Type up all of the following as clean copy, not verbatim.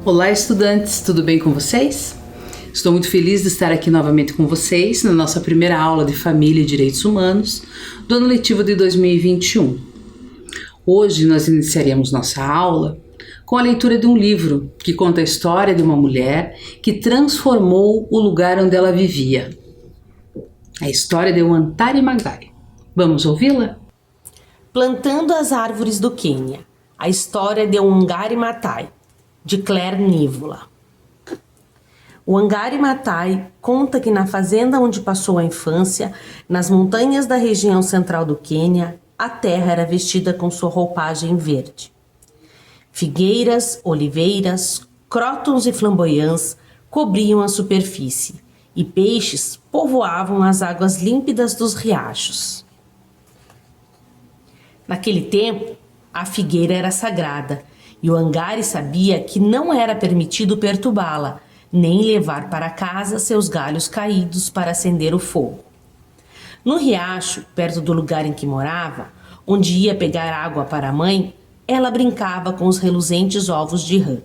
Olá, estudantes, tudo bem com vocês? Estou muito feliz de estar aqui novamente com vocês na nossa primeira aula de Família e Direitos Humanos do ano letivo de 2021. Hoje nós iniciaremos nossa aula com a leitura de um livro que conta a história de uma mulher que transformou o lugar onde ela vivia. A história de Wangari Maathai. Vamos ouvi-la? Plantando as árvores do Quênia. A história de Wangari Maathai, de Claire Nivola. Wangari Maathai conta que na fazenda onde passou a infância, nas montanhas da região central do Quênia, a terra era vestida com sua roupagem verde. Figueiras, oliveiras, crótons e flamboyants cobriam a superfície e peixes povoavam as águas límpidas dos riachos. Naquele tempo, a figueira era sagrada e Wangari sabia que não era permitido perturbá-la, nem levar para casa seus galhos caídos para acender o fogo. No riacho, perto do lugar em que morava, onde ia pegar água para a mãe, ela brincava com os reluzentes ovos de rã,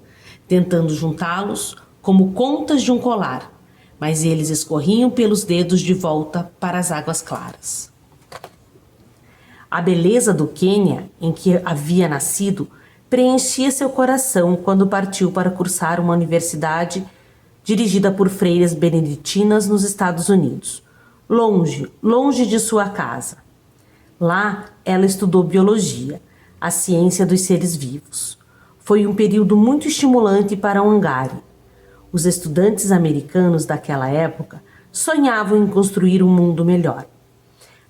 tentando juntá-los como contas de um colar, mas eles escorriam pelos dedos de volta para as águas claras. A beleza do Quênia, em que havia nascido, preenchia seu coração quando partiu para cursar uma universidade dirigida por freiras beneditinas nos Estados Unidos, longe de sua casa. Lá, ela estudou biologia, a ciência dos seres vivos. Foi um período muito estimulante para Wangari. Os estudantes americanos daquela época sonhavam em construir um mundo melhor.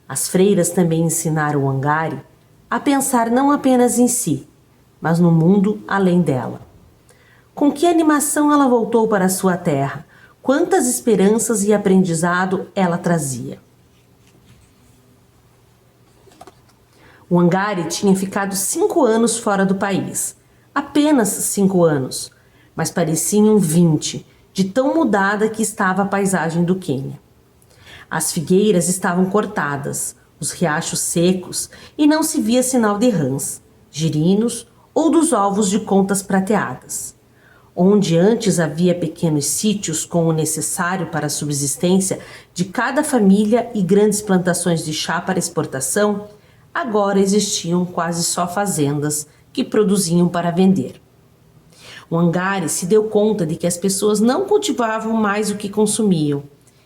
As freiras também ensinaram Wangari a pensar não apenas em si, mas no mundo além dela. Com que animação ela voltou para sua terra? Quantas esperanças e aprendizado ela trazia? Wangari tinha ficado 5 anos fora do país. Apenas 5 anos, mas pareciam 20, de tão mudada que estava a paisagem do Quênia. As figueiras estavam cortadas, os riachos secos e não se via sinal de rãs, girinos ou dos ovos de contas prateadas. Onde antes havia pequenos sítios com o necessário para a subsistência de cada família e grandes plantações de chá para exportação, agora existiam quase só fazendas que produziam para vender. Wangari se deu conta de que as pessoas não cultivavam mais o que consumiam,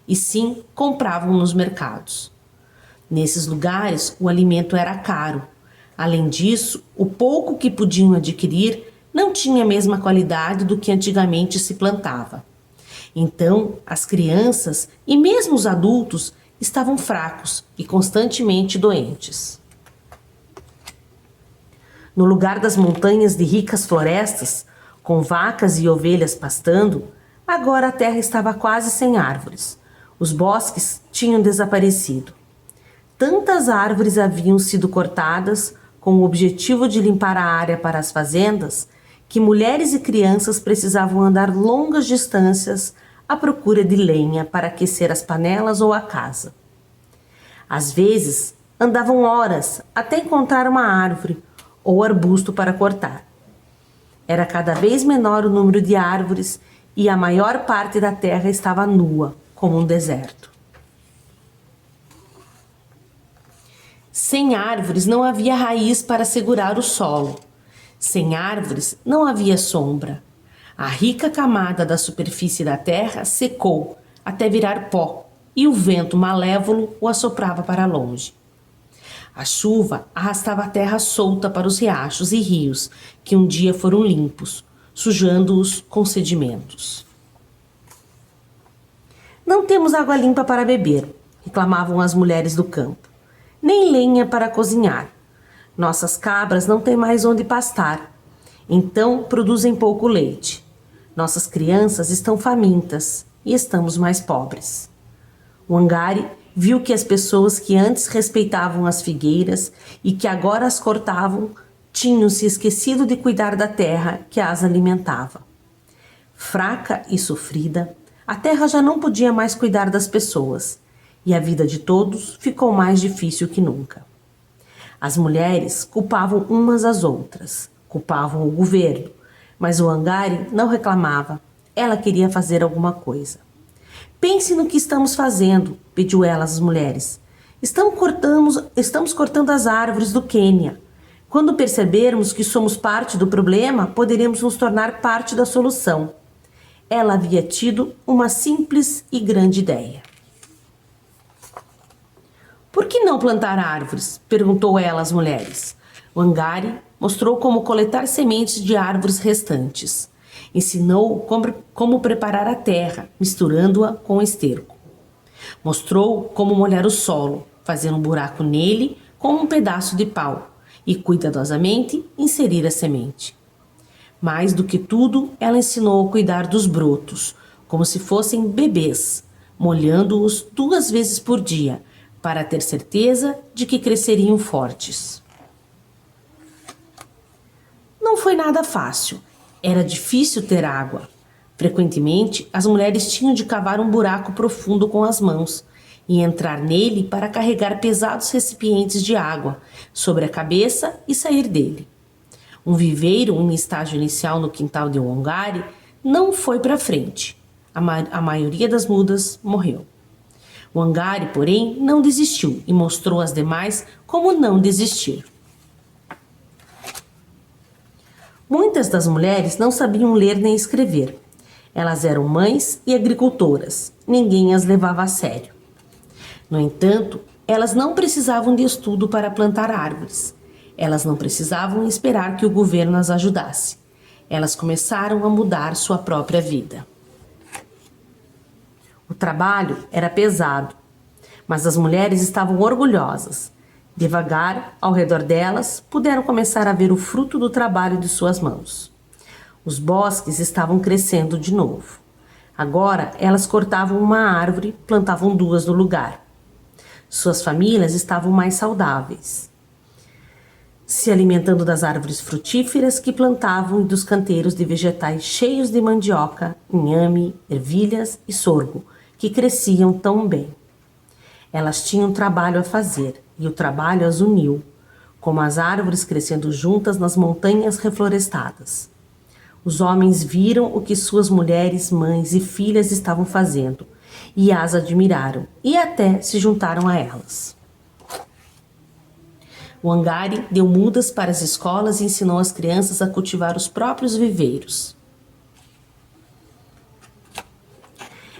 e sim compravam nos mercados. Nesses lugares, o alimento era caro. Além disso, o pouco que podiam adquirir não tinha a mesma qualidade do que antigamente se plantava. Então, as crianças e mesmo os adultos estavam fracos e constantemente doentes. No lugar das montanhas de ricas florestas, com vacas e ovelhas pastando, agora a terra estava quase sem árvores. Os bosques tinham desaparecido. Tantas árvores haviam sido cortadas com o objetivo de limpar a área para as fazendas que mulheres e crianças precisavam andar longas distâncias à procura de lenha para aquecer as panelas ou a casa. Às vezes, andavam horas até encontrar uma árvore ou arbusto para cortar. Era cada vez menor o número de árvores e a maior parte da terra estava nua, como um deserto. Sem árvores não havia raiz para segurar o solo. Sem árvores não havia sombra. A rica camada da superfície da terra secou até virar pó e o vento malévolo o assoprava para longe. A chuva arrastava a terra solta para os riachos e rios que um dia foram limpos, sujando-os com sedimentos. Não temos água limpa para beber, reclamavam as mulheres do campo. Nem lenha para cozinhar. Nossas cabras não têm mais onde pastar, então produzem pouco leite. Nossas crianças estão famintas e estamos mais pobres. Wangari viu que as pessoas que antes respeitavam as figueiras e que agora as cortavam tinham se esquecido de cuidar da terra que as alimentava. Fraca e sofrida, a terra já não podia mais cuidar das pessoas e a vida de todos ficou mais difícil que nunca. As mulheres culpavam umas às outras, culpavam o governo, Mas o Wangari não reclamava. Ela queria fazer alguma coisa. Pense no que estamos fazendo, pediu ela às mulheres. Estamos cortando as árvores do Quênia. Quando percebermos que somos parte do problema, poderemos nos tornar parte da solução. Ela havia tido uma simples e grande ideia. Por que não plantar árvores? Perguntou ela às mulheres. Wangari mostrou como coletar sementes de árvores restantes. Ensinou como preparar a terra, misturando-a com esterco. Mostrou como molhar o solo, fazendo um buraco nele com um pedaço de pau e cuidadosamente inserir a semente. Mais do que tudo, ela ensinou a cuidar dos brotos, como se fossem bebês, molhando-os 2 vezes por dia, para ter certeza de que cresceriam fortes. Não foi nada fácil. Era difícil ter água. Frequentemente, as mulheres tinham de cavar um buraco profundo com as mãos e entrar nele para carregar pesados recipientes de água sobre a cabeça e sair dele. Um viveiro em estágio inicial no quintal de Wangari não foi para frente. A maioria das mudas morreu. Wangari, porém, não desistiu e mostrou às demais como não desistir. Muitas das mulheres não sabiam ler nem escrever. Elas eram mães e agricultoras. Ninguém as levava a sério. No entanto, elas não precisavam de estudo para plantar árvores. Elas não precisavam esperar que o governo as ajudasse. Elas começaram a mudar sua própria vida. O trabalho era pesado, mas as mulheres estavam orgulhosas. Devagar, ao redor delas, puderam começar a ver o fruto do trabalho de suas mãos. Os bosques estavam crescendo de novo. Agora, elas cortavam uma árvore, plantavam 2 no lugar. Suas famílias estavam mais saudáveis, se alimentando das árvores frutíferas que plantavam e dos canteiros de vegetais cheios de mandioca, inhame, ervilhas e sorgo, que cresciam tão bem. Elas tinham trabalho a fazer, e o trabalho as uniu, como as árvores crescendo juntas nas montanhas reflorestadas. Os homens viram o que suas mulheres, mães e filhas estavam fazendo, e as admiraram, e até se juntaram a elas. Wangari deu mudas para as escolas e ensinou as crianças a cultivar os próprios viveiros.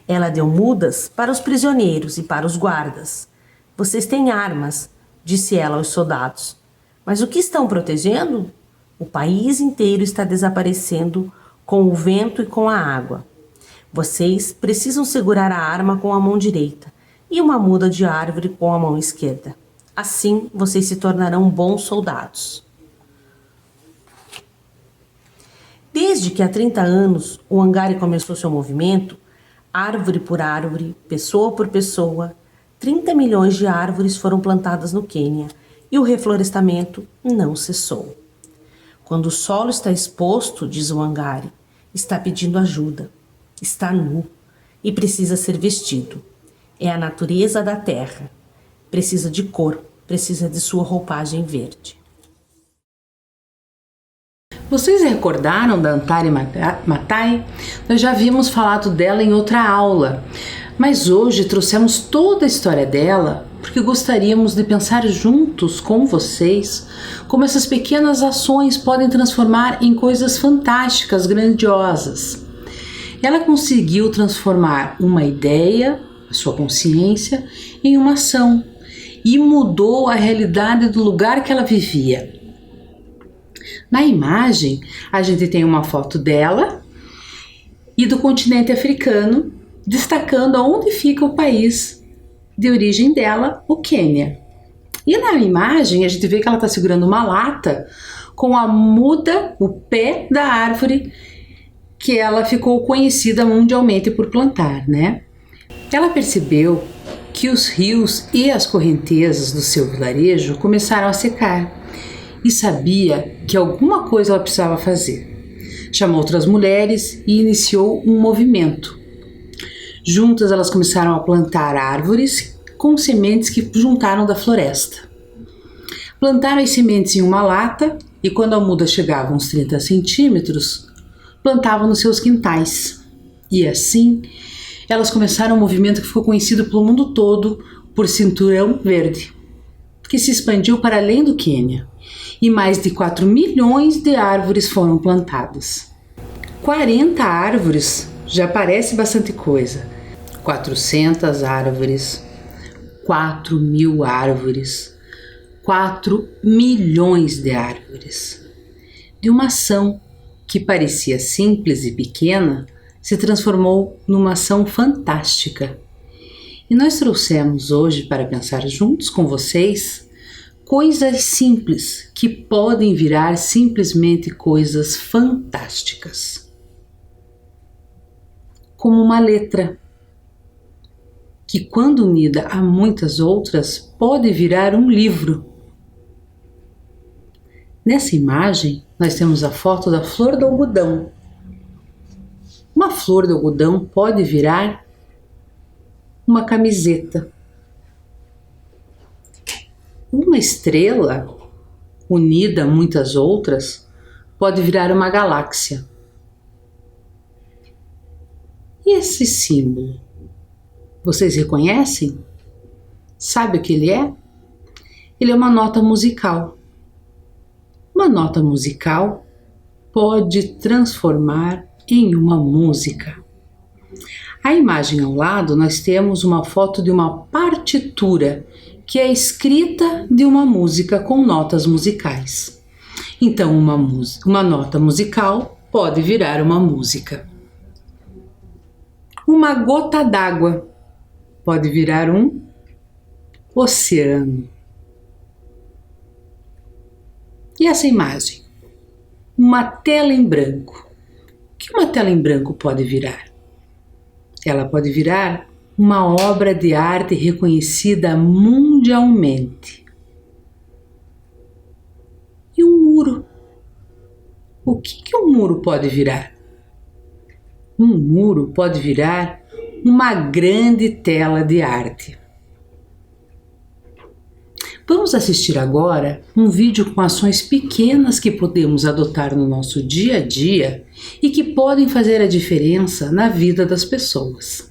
Ela deu mudas para os prisioneiros e para os guardas. Vocês têm armas, disse ela aos soldados. Mas o que estão protegendo? O país inteiro está desaparecendo com o vento e com a água. Vocês precisam segurar a arma com a mão direita e uma muda de árvore com a mão esquerda. Assim, vocês se tornarão bons soldados. Desde que há 30 anos o Wangari começou seu movimento, árvore por árvore, pessoa por pessoa, 30 milhões de árvores foram plantadas no Quênia e o reflorestamento não cessou. Quando o solo está exposto, diz o Wangari, está pedindo ajuda, está nu e precisa ser vestido. É a natureza da terra. Precisa de cor, precisa de sua roupagem verde. Vocês recordaram da Antari Matai? Nós já havíamos falado dela em outra aula, mas hoje trouxemos toda a história dela porque gostaríamos de pensar juntos com vocês como essas pequenas ações podem transformar em coisas fantásticas, grandiosas. Ela conseguiu transformar uma ideia, a sua consciência, em uma ação e mudou a realidade do lugar que ela vivia. Na imagem, a gente tem uma foto dela e do continente africano, destacando aonde fica o país de origem dela, o Quênia. E na imagem, a gente vê que ela está segurando uma lata com a muda, o pé da árvore que ela ficou conhecida mundialmente por plantar, né? Ela percebeu que os rios e as correntezas do seu vilarejo começaram a secar e sabia que alguma coisa ela precisava fazer. Chamou outras mulheres e iniciou um movimento. Juntas elas começaram a plantar árvores com sementes que juntaram da floresta. Plantaram as sementes em uma lata e quando a muda chegava a uns 30 centímetros, plantavam nos seus quintais. E assim, elas começaram um movimento que ficou conhecido pelo mundo todo por Cinturão Verde, que se expandiu para além do Quênia, e mais de 4 milhões de árvores foram plantadas. 40 árvores já parece bastante coisa. 400 árvores, 4.000 árvores, 4 milhões de árvores. De uma ação que parecia simples e pequena, se transformou numa ação fantástica. E nós trouxemos hoje para pensar juntos com vocês coisas simples que podem virar simplesmente coisas fantásticas. Como uma letra, que quando unida a muitas outras pode virar um livro. Nessa imagem nós temos a foto da flor do algodão. Uma flor de algodão pode virar uma camiseta. Uma estrela, unida a muitas outras, pode virar uma galáxia. E esse símbolo? Vocês reconhecem? Sabe o que ele é? Ele é uma nota musical. Uma nota musical pode transformar em uma música. A imagem ao lado nós temos uma foto de uma partitura, que é a escrita de uma música com notas musicais. Então uma nota musical pode virar uma música. Uma gota d'água pode virar um oceano. E essa imagem? Uma tela em branco. O que uma tela em branco pode virar? Ela pode virar uma obra de arte reconhecida mundialmente. E um muro? O que um muro pode virar? Um muro pode virar uma grande tela de arte. Vamos assistir agora um vídeo com ações pequenas que podemos adotar no nosso dia a dia e que podem fazer a diferença na vida das pessoas.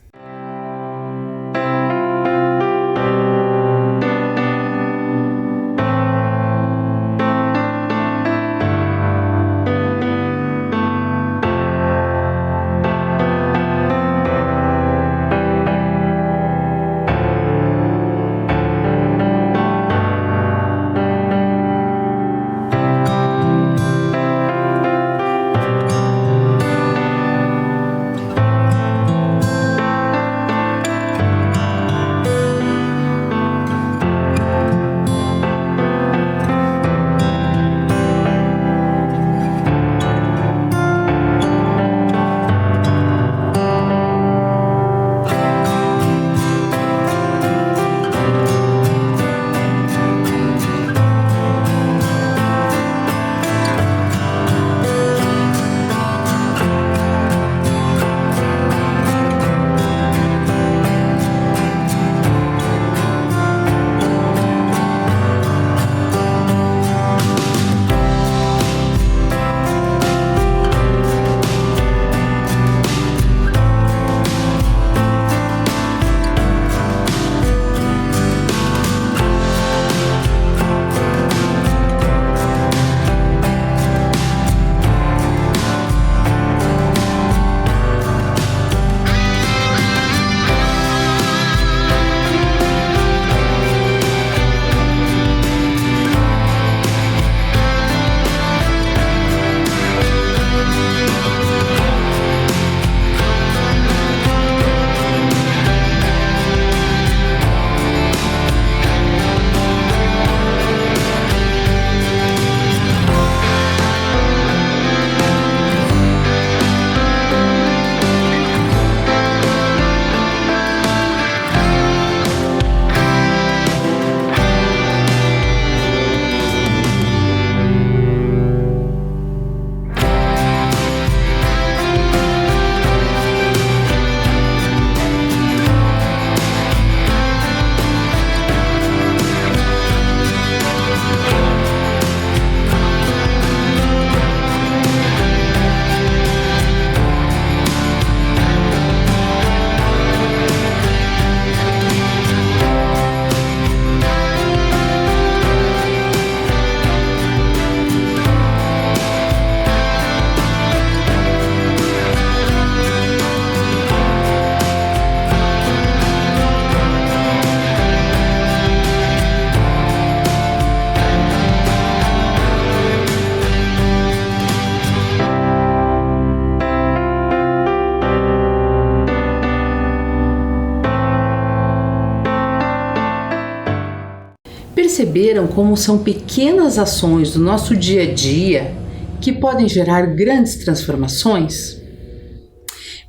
perceberam como são pequenas ações do nosso dia a dia que podem gerar grandes transformações?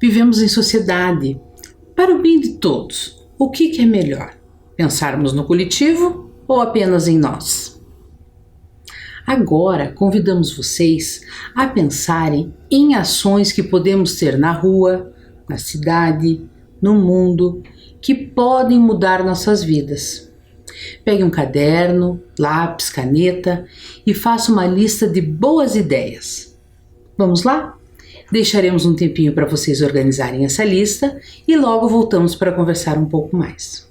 Vivemos em sociedade. Para o bem de todos, o que é melhor? Pensarmos no coletivo ou apenas em nós? Agora, convidamos vocês a pensarem em ações que podemos ter na rua, na cidade, no mundo, que podem mudar nossas vidas. Pegue um caderno, lápis, caneta e faça uma lista de boas ideias. Vamos lá? Deixaremos um tempinho para vocês organizarem essa lista e logo voltamos para conversar um pouco mais.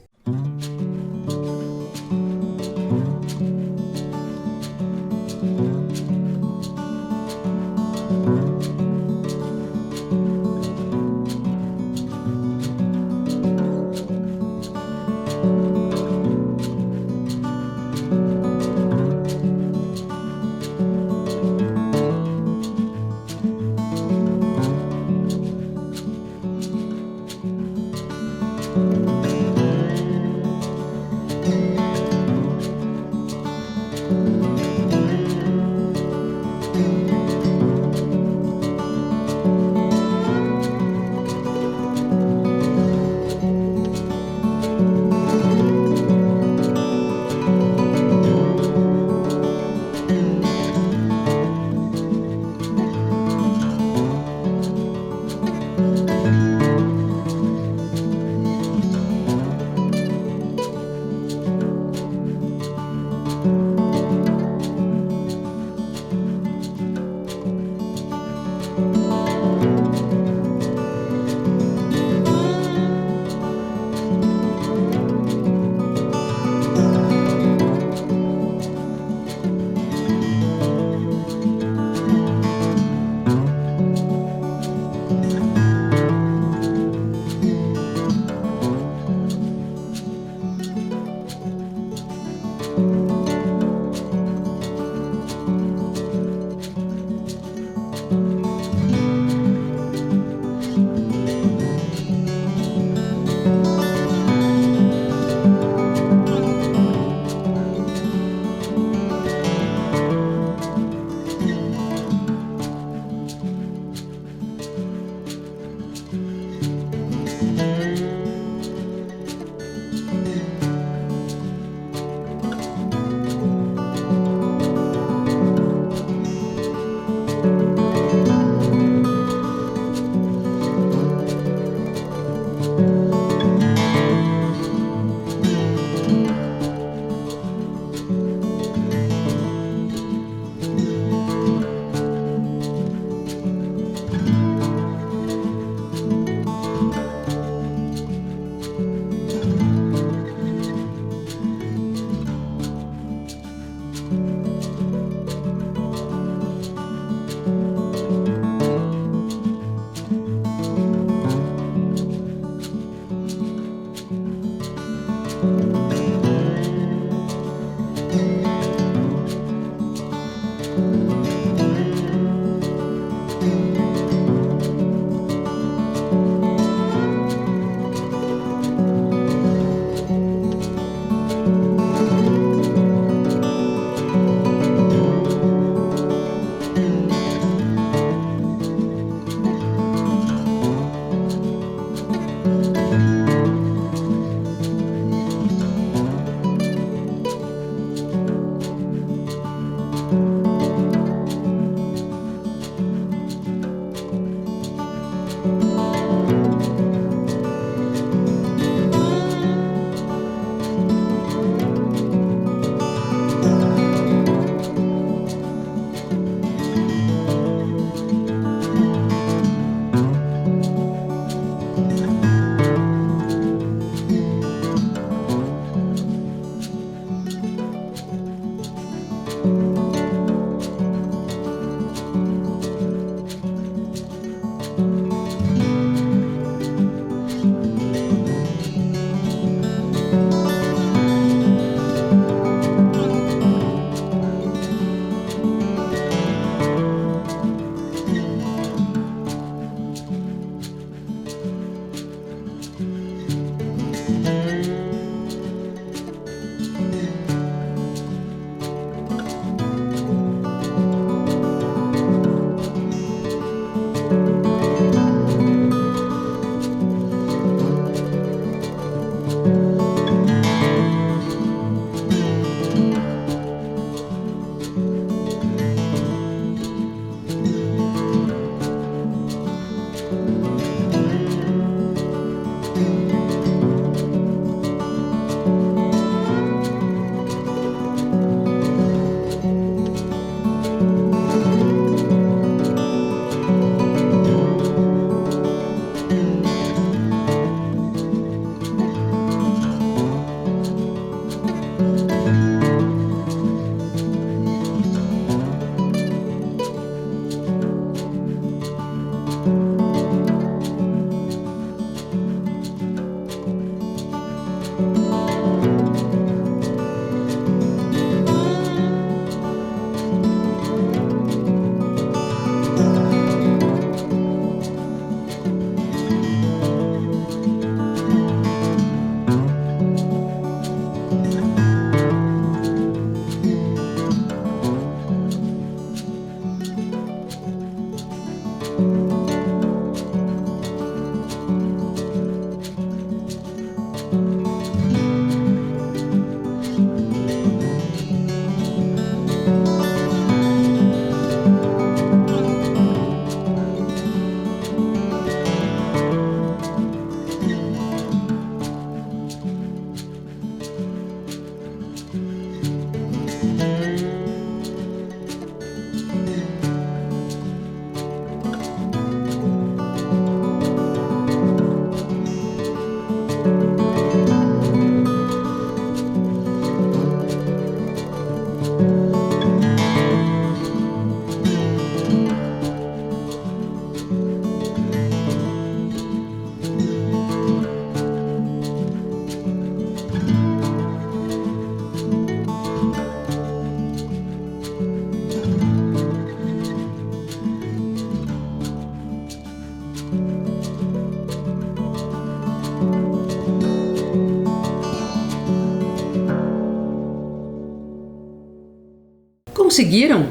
conseguiram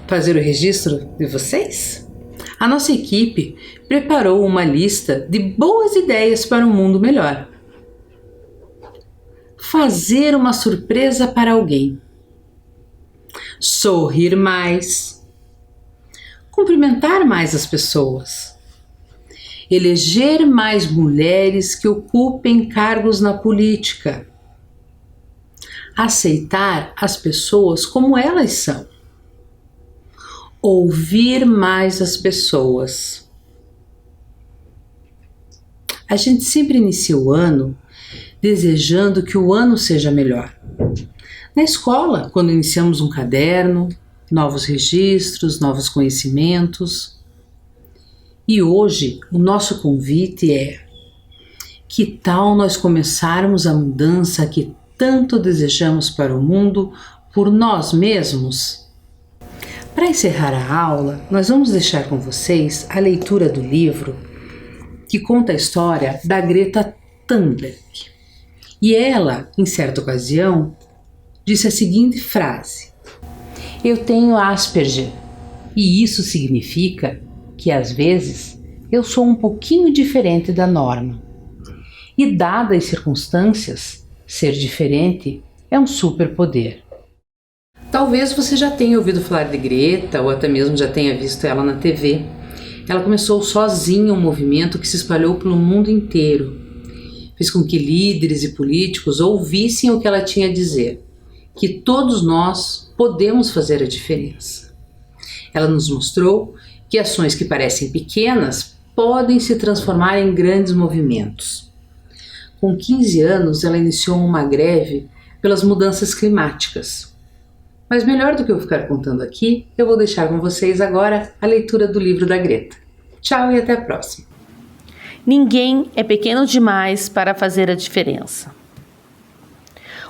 fazer o registro de vocês? A nossa equipe preparou uma lista de boas ideias para um mundo melhor. Fazer uma surpresa para alguém. Sorrir mais. Cumprimentar mais as pessoas. Eleger mais mulheres que ocupem cargos na política. Aceitar as pessoas como elas são. Ouvir mais as pessoas. A gente sempre inicia o ano desejando que o ano seja melhor. Na escola, quando iniciamos um caderno, novos registros, novos conhecimentos. E hoje, o nosso convite é: que tal nós começarmos a mudança que tanto desejamos para o mundo por nós mesmos? Para encerrar a aula, nós vamos deixar com vocês a leitura do livro que conta a história da Greta Thunberg. E ela, em certa ocasião, disse a seguinte frase: eu tenho Asperger, e isso significa que às vezes eu sou um pouquinho diferente da norma. E dadas as circunstâncias, ser diferente é um superpoder. Talvez você já tenha ouvido falar de Greta ou até mesmo já tenha visto ela na TV. Ela começou sozinha um movimento que se espalhou pelo mundo inteiro. Fez com que líderes e políticos ouvissem o que ela tinha a dizer, que todos nós podemos fazer a diferença. Ela nos mostrou que ações que parecem pequenas podem se transformar em grandes movimentos. Com 15 anos, ela iniciou uma greve pelas mudanças climáticas. Mas melhor do que eu ficar contando aqui, eu vou deixar com vocês agora a leitura do livro da Greta. Tchau e até a próxima. Ninguém é pequeno demais para fazer a diferença.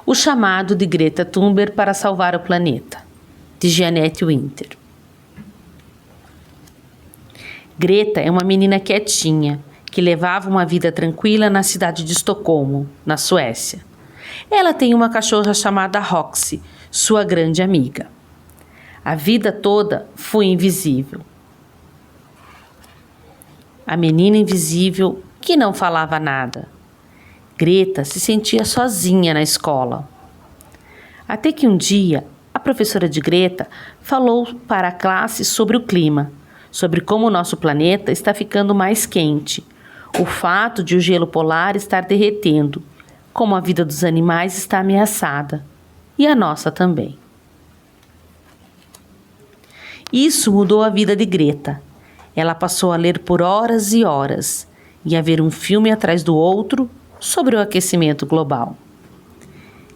O chamado de Greta Thunberg para salvar o planeta, de Jeanette Winter. Greta é uma menina quietinha, que levava uma vida tranquila na cidade de Estocolmo, na Suécia. Ela tem uma cachorra chamada Roxy, sua grande amiga. A vida toda foi invisível. A menina invisível que não falava nada. Greta se sentia sozinha na escola. Até que um dia, a professora de Greta falou para a classe sobre o clima, sobre como o nosso planeta está ficando mais quente, o fato de o gelo polar estar derretendo, como a vida dos animais está ameaçada, e a nossa também. Isso mudou a vida de Greta. Ela passou a ler por horas e horas e a ver um filme atrás do outro sobre o aquecimento global.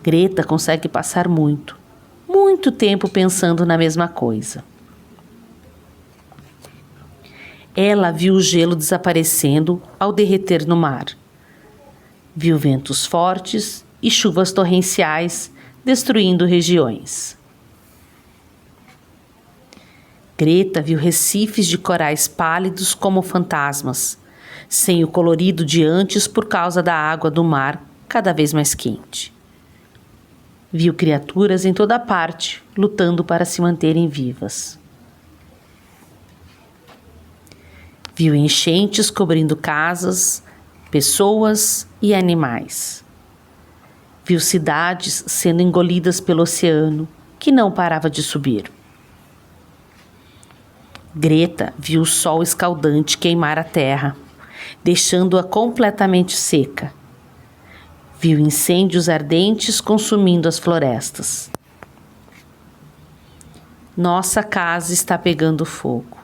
Greta consegue passar muito tempo pensando na mesma coisa. Ela viu o gelo desaparecendo ao derreter no mar. Viu ventos fortes e chuvas torrenciais destruindo regiões. Greta viu recifes de corais pálidos como fantasmas, sem o colorido de antes por causa da água do mar cada vez mais quente. Viu criaturas em toda parte lutando para se manterem vivas. Viu enchentes cobrindo casas, pessoas e animais. Viu cidades sendo engolidas pelo oceano, que não parava de subir. Greta viu o sol escaldante queimar a terra, deixando-a completamente seca. Viu incêndios ardentes consumindo as florestas. Nossa casa está pegando fogo.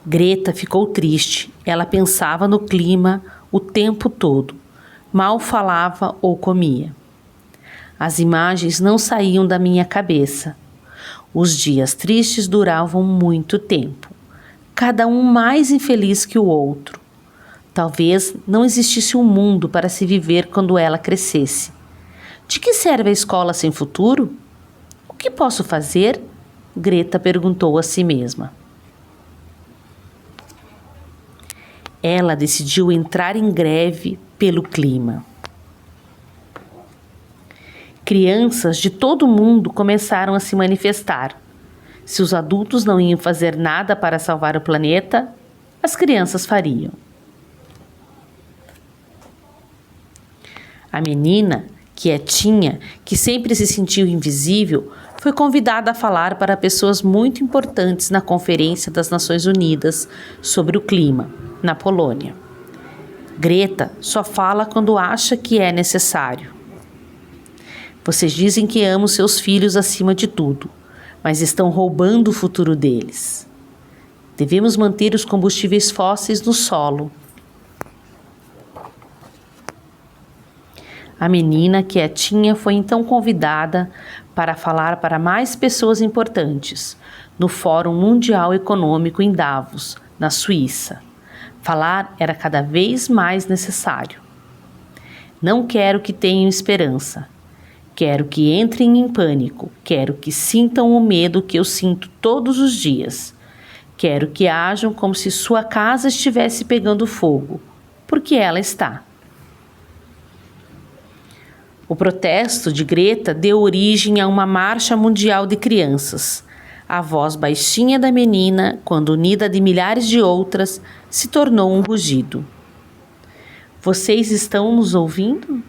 Greta ficou triste. Ela pensava no clima o tempo todo. Mal falava ou comia. As imagens não saíam da minha cabeça. Os dias tristes duravam muito tempo, cada um mais infeliz que o outro. Talvez não existisse um mundo para se viver quando ela crescesse. De que serve a escola sem futuro? O que posso fazer? Greta perguntou a si mesma. Ela decidiu entrar em greve pelo clima. Crianças de todo mundo começaram a se manifestar. Se os adultos não iam fazer nada para salvar o planeta, as crianças fariam. A menina, quietinha, que sempre se sentiu invisível, foi convidada a falar para pessoas muito importantes na Conferência das Nações Unidas sobre o Clima, na Polônia. Greta só fala quando acha que é necessário. Vocês dizem que amam seus filhos acima de tudo, mas estão roubando o futuro deles. Devemos manter os combustíveis fósseis no solo. A menina quietinha foi então convidada para falar para mais pessoas importantes no Fórum Mundial Econômico em Davos, na Suíça. Falar era cada vez mais necessário. Não quero que tenham esperança. Quero que entrem em pânico. Quero que sintam o medo que eu sinto todos os dias. Quero que ajam como se sua casa estivesse pegando fogo, porque ela está. O protesto de Greta deu origem a uma marcha mundial de crianças. A voz baixinha da menina, quando unida de milhares de outras, se tornou um rugido. Vocês estão nos ouvindo?